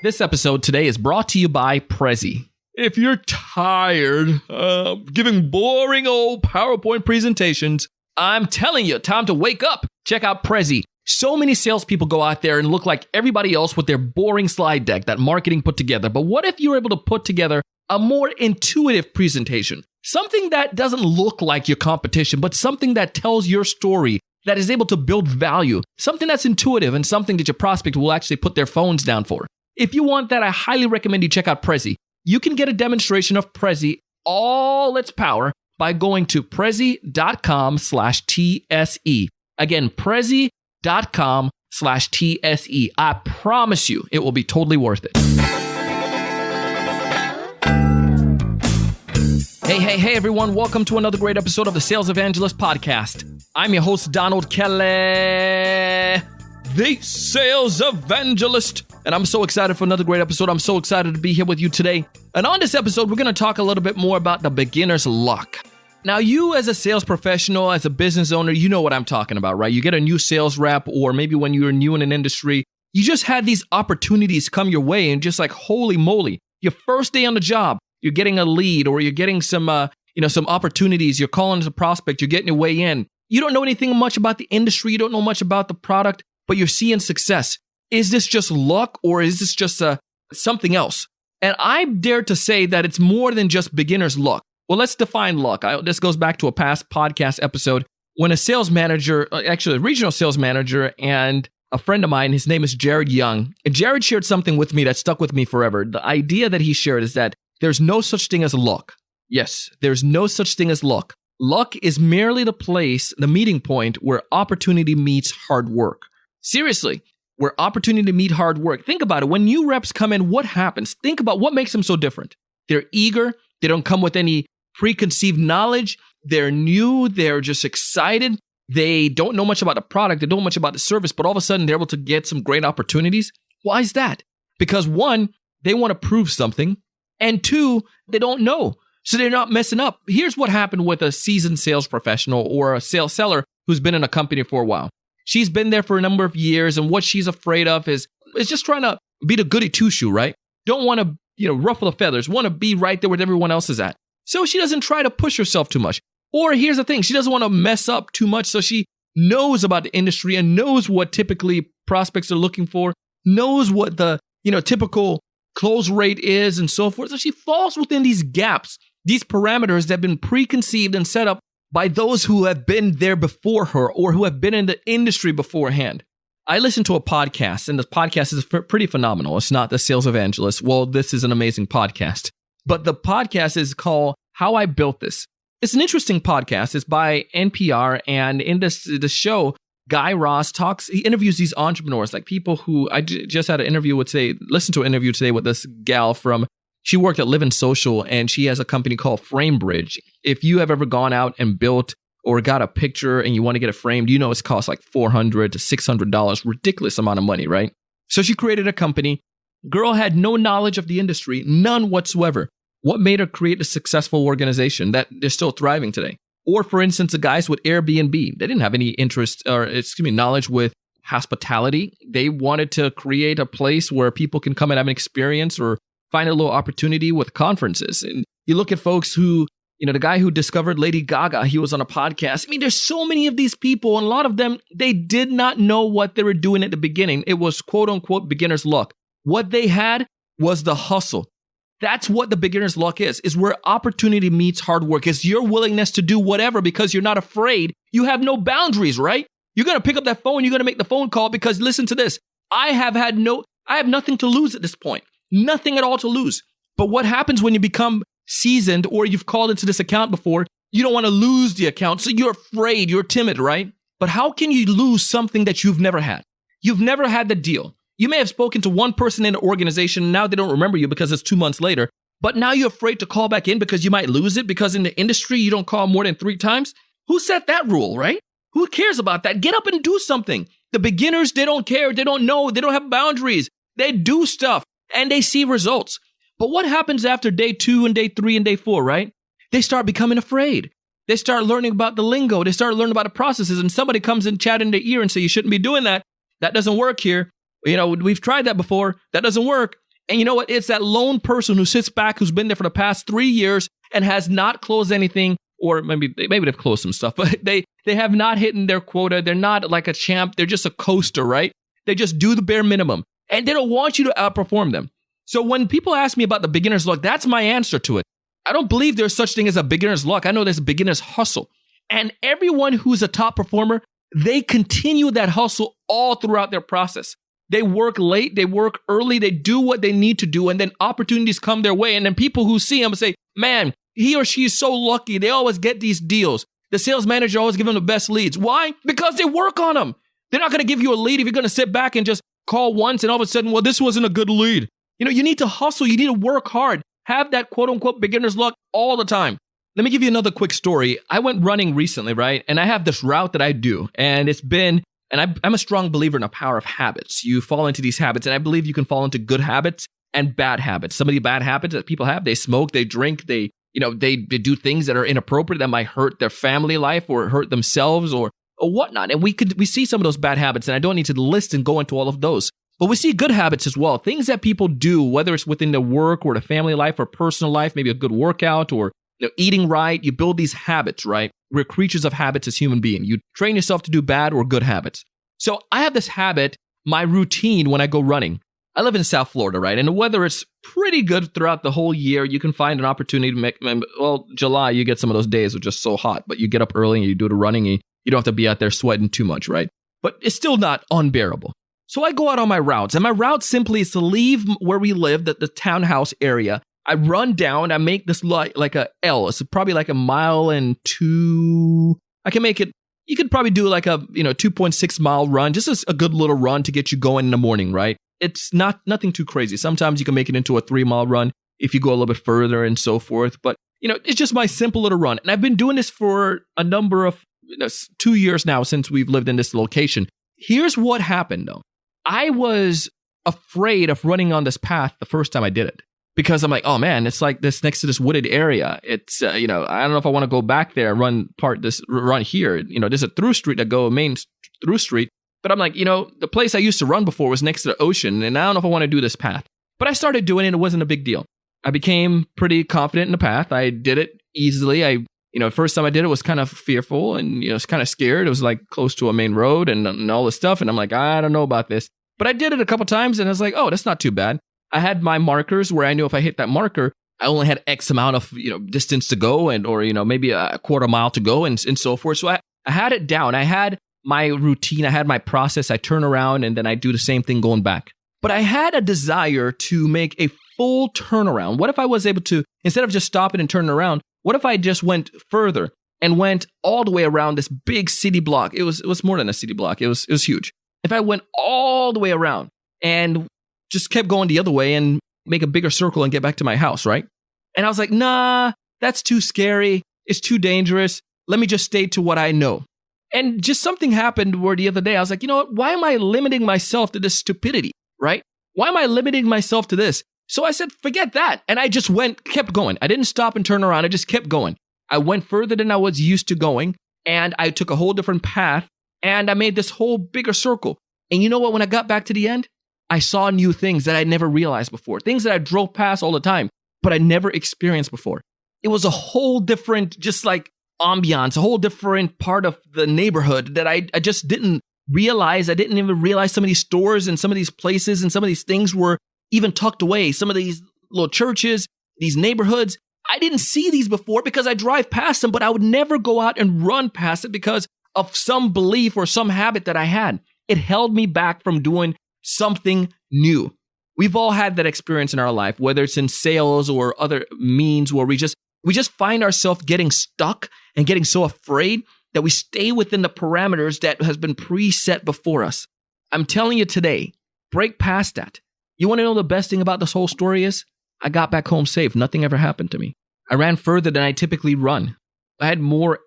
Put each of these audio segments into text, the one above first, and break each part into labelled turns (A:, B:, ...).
A: This episode today is brought to you by Prezi. If you're tired of giving boring old PowerPoint presentations, I'm telling you, time to wake up. Check out Prezi. So many salespeople go out there and look like everybody else with their boring slide deck that marketing put together. But what if you're able to put together a more intuitive presentation? Something that doesn't look like your competition, but something that tells your story, that is able to build value, something that's intuitive and something that your prospect will actually put their phones down for. If you want that, I highly recommend you check out Prezi. You can get a demonstration of Prezi, all its power, by going to prezi.com/TSE. Again, prezi.com/TSE. I promise you, it will be totally worth it. Hey, everyone. Welcome to another great episode of the Sales Evangelist podcast. I'm your host, Donald Kelly, the Sales Evangelist. And I'm so excited for another great episode. I'm so excited to be here with you today. And on this episode, we're going to talk a little bit more about the beginner's luck. Now, you as a sales professional, as a business owner, you know what I'm talking about, right? You get a new sales rep, or maybe when you're new in an industry, you just had these opportunities come your way and just like, holy moly, your first day on the job, you're getting a lead or you're getting some opportunities. You're calling as a prospect. You're getting your way in. You don't know anything much about the industry. You don't know much about the product, but you're seeing success. Is this just luck or is this just something else? And I dare to say that it's more than just beginner's luck. Well, let's define luck. This goes back to a past podcast episode when a sales manager, actually a regional sales manager and a friend of mine, his name is Jared Young. And Jared shared something with me that stuck with me forever. The idea that he shared is that there's no such thing as luck. Yes, there's no such thing as luck. Luck is merely the place, the meeting point where opportunity meets hard work. Seriously, where opportunity meets hard work. Think about it. When new reps come in, what happens? Think about what makes them so different. They're eager. They don't come with any preconceived knowledge. They're new. They're just excited. They don't know much about the product. They don't know much about the service, but all of a sudden they're able to get some great opportunities. Why is that? Because one, they want to prove something. And two, they don't know. So they're not messing up. Here's what happened with a seasoned sales professional or a sales seller who's been in a company for a while. She's been there for a number of years, and what she's afraid of is just trying to be the goody two-shoe, right? Don't want to, ruffle the feathers, want to be right there where everyone else is at. So she doesn't try to push herself too much. Or here's the thing, she doesn't want to mess up too much, so she knows about the industry and knows what typically prospects are looking for, knows what the, typical close rate is and so forth. So she falls within these gaps, these parameters that have been preconceived and set up by those who have been there before her or who have been in the industry beforehand. I listened to a podcast, and this podcast is pretty phenomenal. It's not the Sales Evangelist. Well, this is an amazing podcast. But the podcast is called How I Built This. It's an interesting podcast. It's by NPR, and in the show, Guy Raz he interviews these entrepreneurs, like people who I just had an interview with today, listened to an interview today with this gal she worked at Living Social, and she has a company called FrameBridge. If you have ever gone out and built or got a picture and you want to get it framed, it's cost like $400 to $600, ridiculous amount of money, right? So she created a company. Girl had no knowledge of the industry, none whatsoever. What made her create a successful organization that they're still thriving today? Or for instance, the guys with Airbnb, they didn't have any knowledge with hospitality. They wanted to create a place where people can come and have an experience or find a little opportunity with conferences. And you look at folks who, the guy who discovered Lady Gaga, he was on a podcast. I mean, there's so many of these people, and a lot of them, they did not know what they were doing at the beginning. It was quote unquote beginner's luck. What they had was the hustle. That's what the beginner's luck is where opportunity meets hard work. It's your willingness to do whatever because you're not afraid. You have no boundaries, right? You're going to pick up that phone. You're going to make the phone call because listen to this. I have nothing to lose at this point. Nothing at all to lose. But what happens when you become seasoned or you've called into this account before? You don't want to lose the account. So you're afraid, you're timid, right? But how can you lose something that you've never had? You've never had the deal. You may have spoken to one person in the organization. And now they don't remember you because it's 2 months later. But now you're afraid to call back in because you might lose it because in the industry, you don't call more than 3 times. Who set that rule, right? Who cares about that? Get up and do something. The beginners, they don't care. They don't know. They don't have boundaries. They do stuff. And they see results. But what happens after day 2 and day 3 and day 4, right? They start becoming afraid. They start learning about the lingo. They start learning about the processes. And somebody comes and chat in their ear and say, you shouldn't be doing that. That doesn't work here. We've tried that before. That doesn't work. And you know what? It's that lone person who sits back, who's been there for the past 3 years and has not closed anything, or maybe they've closed some stuff, but they have not hit their quota. They're not like a champ. They're just a coaster, right? They just do the bare minimum, and they don't want you to outperform them. So when people ask me about the beginner's luck, that's my answer to it. I don't believe there's such thing as a beginner's luck. I know there's a beginner's hustle. And everyone who's a top performer, they continue that hustle all throughout their process. They work late, they work early, they do what they need to do, and then opportunities come their way. And then people who see them say, man, he or she is so lucky. They always get these deals. The sales manager always gives them the best leads. Why? Because they work on them. They're not going to give you a lead if you're going to sit back and just call once and all of a sudden, well, this wasn't a good lead. You need to hustle. You need to work hard. Have that quote unquote beginner's luck all the time. Let me give you another quick story. I went running recently, right? And I have this route that I do. And I'm a strong believer in the power of habits. You fall into these habits, and I believe you can fall into good habits and bad habits. Some of the bad habits that people have, they smoke, they drink, they do things that are inappropriate that might hurt their family life or hurt themselves or whatnot. And we see some of those bad habits, and I don't need to list and go into all of those. But we see good habits as well. Things that people do, whether it's within the work or the family life or personal life, maybe a good workout or eating right. You build these habits, right? We're creatures of habits as human beings. You train yourself to do bad or good habits. So I have this habit, my routine when I go running. I live in South Florida, right? And the weather is pretty good throughout the whole year. You can find an opportunity to make, July, you get some of those days which are just so hot, but you get up early and you do the running and you don't have to be out there sweating too much, right? But it's still not unbearable. So I go out on my routes, and my route simply is to leave where we live, the townhouse area. I run down, I make this like a L. It's probably like 1.2 miles. I can make it, you could probably do like a 2.6 mile run, just a good little run to get you going in the morning, right? It's nothing too crazy. Sometimes you can make it into a 3 mile run if you go a little bit further and so forth. But, it's just my simple little run. And I've been doing this for a number of 2 years now since we've lived in this location. Here's what happened though. I was afraid of running on this path the first time I did it because I'm like, oh man, it's like this next to this wooded area. It's, I don't know if I want to go back there and run here. There's a through street that go main through street. But I'm like, the place I used to run before was next to the ocean, and I don't know if I want to do this path. But I started doing it. It wasn't a big deal. I became pretty confident in the path. I did it easily. First time I did it was kind of fearful and, I was kind of scared. It was like close to a main road and all this stuff. And I'm like, I don't know about this. But I did it a couple times and I was like, oh, that's not too bad. I had my markers where I knew if I hit that marker, I only had X amount of, distance to go or maybe a quarter mile to go and so forth. So I had it down. I had my routine. I had my process. I turn around and then I do the same thing going back. But I had a desire to make a full turnaround. What if I was able to, instead of just stopping and turning around, what if I just went further and went all the way around this big city block? It was more than a city block. It was huge. If I went all the way around and just kept going the other way and make a bigger circle and get back to my house, right? And I was like, nah, that's too scary. It's too dangerous. Let me just stay to what I know. And just something happened where the other day I was like, you know what? Why am I limiting myself to this stupidity, right? Why am I limiting myself to this? So I said, forget that. And I just kept going. I didn't stop and turn around. I just kept going. I went further than I was used to going. And I took a whole different path. And I made this whole bigger circle. And you know what? When I got back to the end, I saw new things that I never realized before. Things that I drove past all the time, but I never experienced before. It was a whole different, just like ambiance, a whole different part of the neighborhood that I just didn't realize. I didn't even realize some of these stores and some of these places and some of these things were even tucked away. Some of these little churches, these neighborhoods, I didn't see these before because I drive past them, but I would never go out and run past it because of some belief or some habit that I had. It held me back from doing something new. We've all had that experience in our life, whether it's in sales or other means where we just find ourselves getting stuck and getting so afraid that we stay within the parameters that has been preset before us. I'm telling you today, break past that. You want to know the best thing about this whole story is? I got back home safe. Nothing ever happened to me. I ran further than I typically run. I had more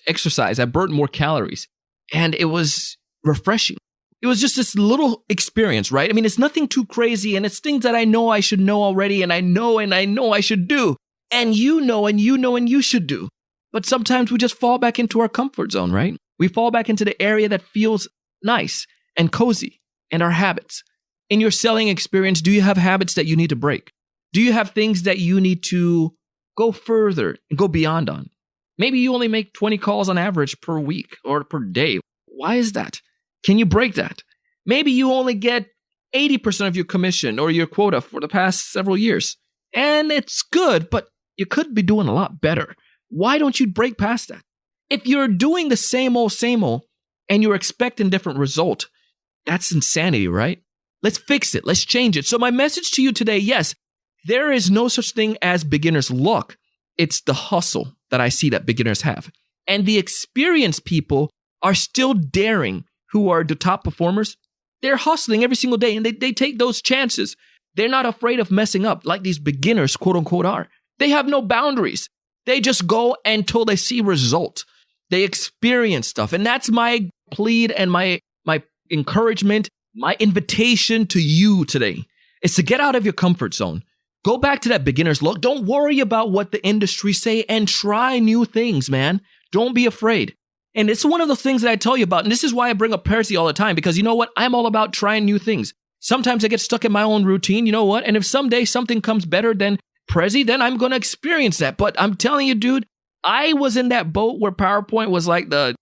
A: exercise. I burnt more calories. And it was refreshing. It was just this little experience, right? I mean, it's nothing too crazy, and it's things that I know I should know already, and I know I should do. And you know and you should do. But sometimes we just fall back into our comfort zone, right? We fall back into the area that feels nice and cozy and our habits. In your selling experience, do you have habits that you need to break? Do you have things that you need to go further and go beyond on? Maybe you only make 20 calls on average per week or per day. Why is that? Can you break that? Maybe you only get 80% of your commission or your quota for the past several years. And it's good, but you could be doing a lot better. Why don't you break past that? If you're doing the same old, and you're expecting different result, that's insanity, right? Let's fix it. Let's change it. So my message to you today, yes, there is no such thing as beginner's luck. It's the hustle that I see that beginners have. And the experienced people are still daring, who are the top performers. They're hustling every single day and they take those chances. They're not afraid of messing up like these beginners, quote unquote, are. They have no boundaries. They just go until they see result. They experience stuff. And that's my plead and my encouragement, my invitation to you today is to get out of your comfort zone. Go back to that beginner's luck. Don't worry about what the industry say and try new things, man. Don't be afraid. And it's one of the things that I tell you about. And this is why I bring up Percy all the time, because you know what? I'm all about trying new things. Sometimes I get stuck in my own routine. You know what? And if someday something comes better than Prezi, then I'm going to experience that. But I'm telling you, dude, I was in that boat where PowerPoint was like I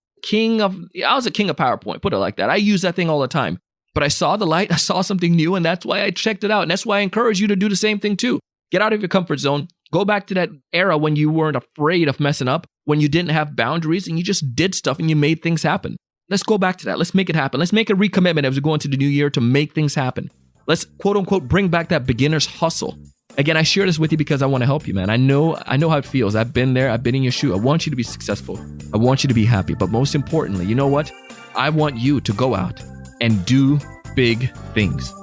A: was a king of PowerPoint, put it like that. I use that thing all the time. But I saw the light, I saw something new, and that's why I checked it out. And that's why I encourage you to do the same thing too. Get out of your comfort zone. Go back to that era when you weren't afraid of messing up, when you didn't have boundaries and you just did stuff and you made things happen. Let's go back to that. Let's make it happen. Let's make a recommitment as we go into the new year to make things happen. Let's quote unquote bring back that beginner's hustle. Again, I share this with you because I want to help you, man. I know how it feels. I've been there. I've been in your shoe. I want you to be successful. I want you to be happy. But most importantly, you know what? I want you to go out and do big things.